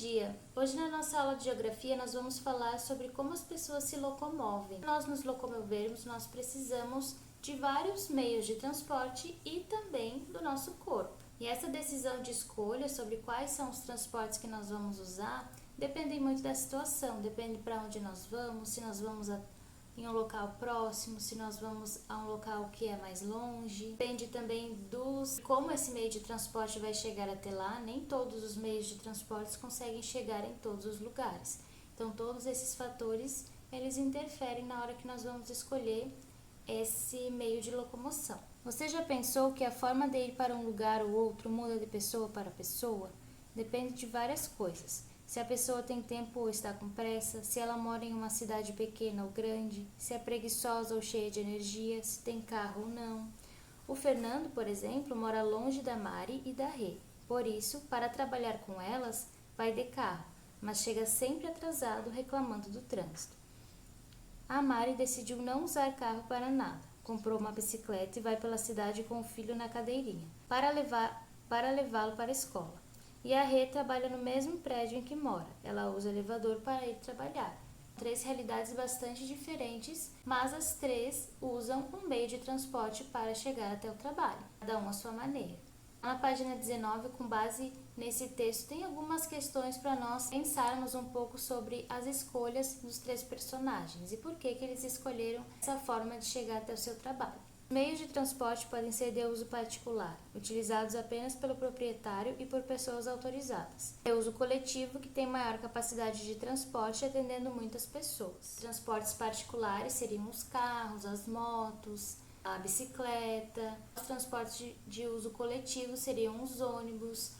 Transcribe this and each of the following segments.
dia! Hoje na nossa aula de geografia nós vamos falar sobre como as pessoas se locomovem. Para nós nos locomovermos, nós precisamos de vários meios de transporte e também do nosso corpo. E essa decisão de escolha sobre quais são os transportes que nós vamos usar depende muito da situação, depende para onde nós vamos, se nós vamos em um local próximo, se nós vamos a um local que é mais longe. Depende também como esse meio de transporte vai chegar até lá. Nem todos os meios de transporte conseguem chegar em todos os lugares. Então todos esses fatores, eles interferem na hora que nós vamos escolher esse meio de locomoção. Você já pensou que a forma de ir para um lugar ou outro muda de pessoa para pessoa? Depende de várias coisas. Se a pessoa tem tempo ou está com pressa, se ela mora em uma cidade pequena ou grande, se é preguiçosa ou cheia de energia, se tem carro ou não. O Fernando, por exemplo, mora longe da Mari e da Rê. Por isso, para trabalhar com elas, vai de carro, mas chega sempre atrasado reclamando do trânsito. A Mari decidiu não usar carro para nada. Comprou uma bicicleta e vai pela cidade com o filho na cadeirinha, para levá-lo para a escola. E a Rê trabalha no mesmo prédio em que mora. Ela usa elevador para ir trabalhar. Três realidades bastante diferentes, mas as três usam um meio de transporte para chegar até o trabalho, cada um à sua maneira. Na página 19, com base nesse texto, tem algumas questões para nós pensarmos um pouco sobre as escolhas dos três personagens e por que eles escolheram essa forma de chegar até o seu trabalho. Meios de transporte podem ser de uso particular, utilizados apenas pelo proprietário e por pessoas autorizadas. De uso coletivo, que tem maior capacidade de transporte, atendendo muitas pessoas. Transportes particulares seriam os carros, as motos, a bicicleta. Os transportes de uso coletivo seriam os ônibus,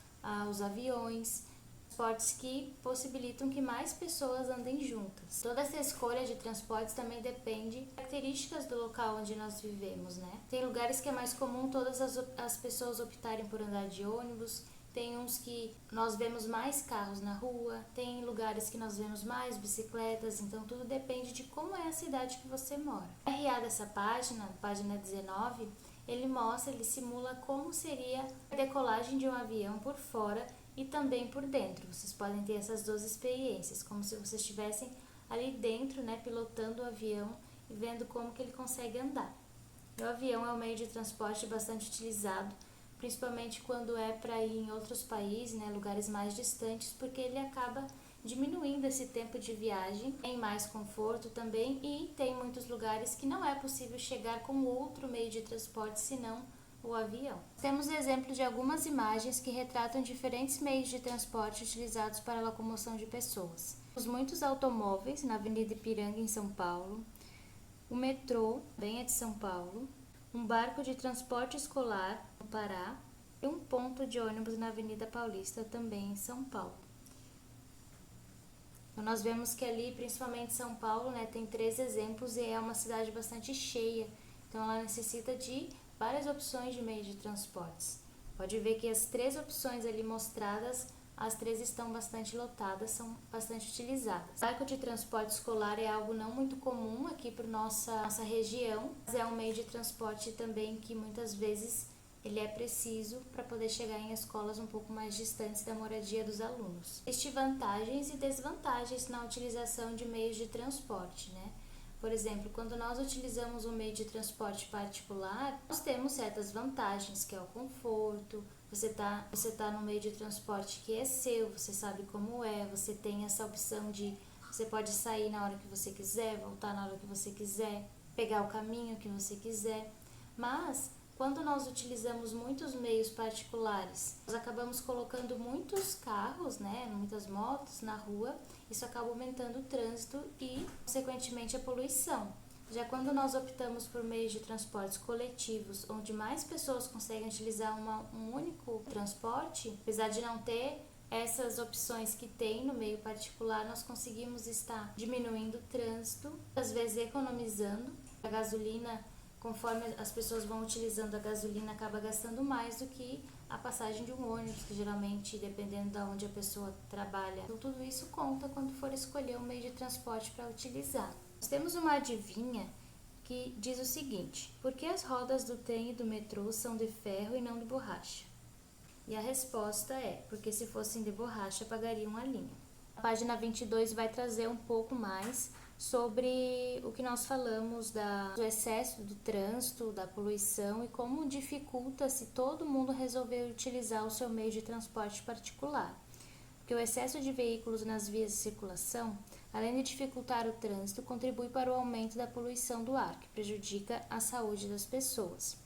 os aviões. Transportes que possibilitam que mais pessoas andem juntas. Toda essa escolha de transportes também depende das características do local onde nós vivemos, né? Tem lugares que é mais comum todas as pessoas optarem por andar de ônibus, tem uns que nós vemos mais carros na rua, tem lugares que nós vemos mais bicicletas, então tudo depende de como é a cidade que você mora. O RA dessa página 19, ele simula como seria a decolagem de um avião por fora e também por dentro. Vocês podem ter essas duas experiências, como se vocês estivessem ali dentro, né, pilotando o avião e vendo como que ele consegue andar. O avião é um meio de transporte bastante utilizado, principalmente quando é para ir em outros países, né, lugares mais distantes, porque ele acaba diminuindo esse tempo de viagem, tem mais conforto também e tem muitos lugares que não é possível chegar com outro meio de transporte senão o avião. Temos exemplo de algumas imagens que retratam diferentes meios de transporte utilizados para a locomoção de pessoas. Os muitos automóveis na Avenida Ipiranga, em São Paulo, o metrô, também é de São Paulo, um barco de transporte escolar no Pará e um ponto de ônibus na Avenida Paulista, também em São Paulo. Então, nós vemos que ali, principalmente São Paulo, né, tem 3 exemplos e é uma cidade bastante cheia, então ela necessita de várias opções de meios de transportes. Pode ver que as 3 opções ali mostradas, as 3 estão bastante lotadas, são bastante utilizadas. O barco de transporte escolar é algo não muito comum aqui para nossa região, mas é um meio de transporte também que muitas vezes ele é preciso para poder chegar em escolas um pouco mais distantes da moradia dos alunos. Existem vantagens e desvantagens na utilização de meios de transporte, né? Por exemplo, quando nós utilizamos um meio de transporte particular, nós temos certas vantagens, que é o conforto, você tá no meio de transporte que é seu, você sabe como é, você tem essa opção de você pode sair na hora que você quiser, voltar na hora que você quiser, pegar o caminho que você quiser. Mas quando nós utilizamos muitos meios particulares, nós acabamos colocando muitos carros, né, muitas motos na rua, isso acaba aumentando o trânsito e, consequentemente, a poluição. Já quando nós optamos por meios de transportes coletivos, onde mais pessoas conseguem utilizar um único transporte, apesar de não ter essas opções que tem no meio particular, nós conseguimos estar diminuindo o trânsito, às vezes economizando. A gasolina, conforme as pessoas vão utilizando a gasolina, acaba gastando mais do que a passagem de um ônibus, que geralmente, dependendo de onde a pessoa trabalha. Então, tudo isso conta quando for escolher um meio de transporte para utilizar. Nós temos uma adivinha que diz o seguinte: por que as rodas do trem e do metrô são de ferro e não de borracha? E a resposta é, porque se fossem de borracha pagariam a linha. A página 22 vai trazer um pouco mais sobre o que nós falamos do excesso do trânsito, da poluição e como dificulta se todo mundo resolver utilizar o seu meio de transporte particular. Porque o excesso de veículos nas vias de circulação, além de dificultar o trânsito, contribui para o aumento da poluição do ar, que prejudica a saúde das pessoas.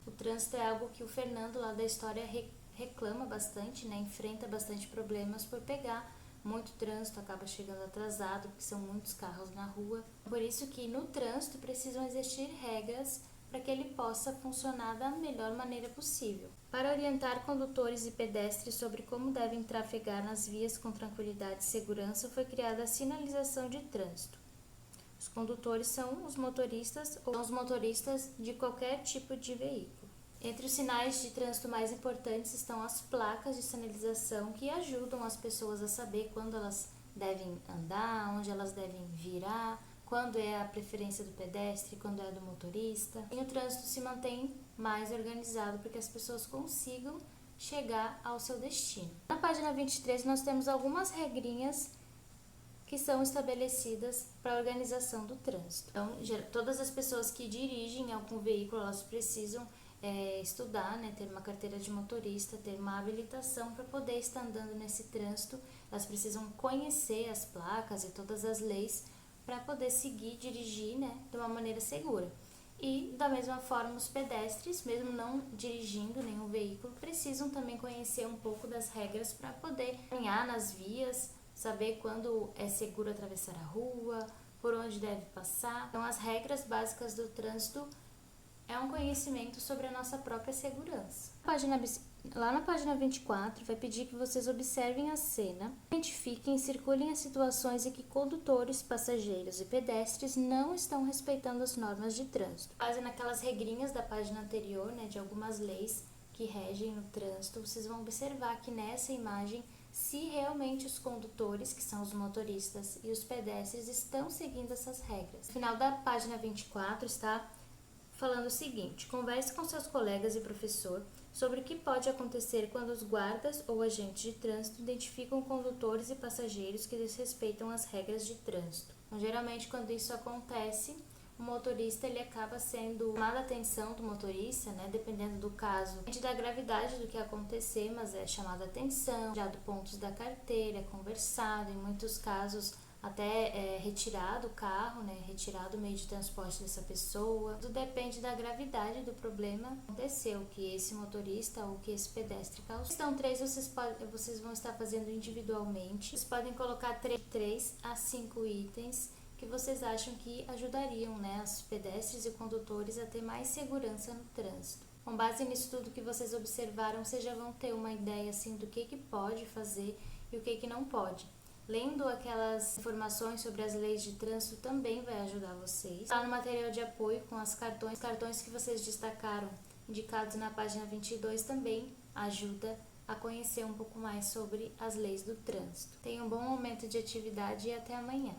O trânsito é algo que o Fernando lá da história reclama bastante, né? Enfrenta bastante problemas por pegar muito trânsito, acaba chegando atrasado, porque são muitos carros na rua. Por isso que no trânsito precisam existir regras para que ele possa funcionar da melhor maneira possível. Para orientar condutores e pedestres sobre como devem trafegar nas vias com tranquilidade e segurança, foi criada a sinalização de trânsito. Os condutores são os motoristas ou os motoristas de qualquer tipo de veículo. Entre os sinais de trânsito mais importantes estão as placas de sinalização, que ajudam as pessoas a saber quando elas devem andar, onde elas devem virar, quando é a preferência do pedestre, quando é do motorista. E o trânsito se mantém mais organizado para que as pessoas consigam chegar ao seu destino. Na página 23 nós temos algumas regrinhas que são estabelecidas para a organização do trânsito. Então, todas as pessoas que dirigem algum veículo, elas precisam estudar, né, ter uma carteira de motorista, ter uma habilitação para poder estar andando nesse trânsito. Elas precisam conhecer as placas e todas as leis para poder seguir, dirigir, né, de uma maneira segura. E da mesma forma os pedestres, mesmo não dirigindo nenhum veículo, precisam também conhecer um pouco das regras para poder caminhar nas vias, saber quando é seguro atravessar a rua, por onde deve passar. Então as regras básicas do trânsito é um conhecimento sobre a nossa própria segurança. Lá na página 24, vai pedir que vocês observem a cena, identifiquem e circulem as situações em que condutores, passageiros e pedestres não estão respeitando as normas de trânsito. Base naquelas regrinhas da página anterior, né, de algumas leis que regem o trânsito, vocês vão observar aqui nessa imagem se realmente os condutores, que são os motoristas, e os pedestres estão seguindo essas regras. No final da página 24 está falando o seguinte: converse com seus colegas e professor sobre o que pode acontecer quando os guardas ou agentes de trânsito identificam condutores e passageiros que desrespeitam as regras de trânsito. Então, geralmente, quando isso acontece, o motorista ele acaba sendo chamada a atenção do motorista, né, dependendo do caso, da gravidade do que acontecer, mas é chamada a atenção, tirado pontos da carteira, conversado, em muitos casos até retirado o carro, né, retirado o meio de transporte dessa pessoa. Tudo depende da gravidade do problema que aconteceu, que esse motorista ou que esse pedestre causou. Questão 3 vocês vão estar fazendo individualmente. Vocês podem colocar 3 a 5 itens que vocês acham que ajudariam, né, os pedestres e condutores a ter mais segurança no trânsito. Com base nisso tudo que vocês observaram, vocês já vão ter uma ideia assim do que pode fazer e o que não pode. Lendo aquelas informações sobre as leis de trânsito também vai ajudar vocês. Lá no material de apoio com os cartões que vocês destacaram, indicados na página 22, também ajuda a conhecer um pouco mais sobre as leis do trânsito. Tenham um bom momento de atividade e até amanhã.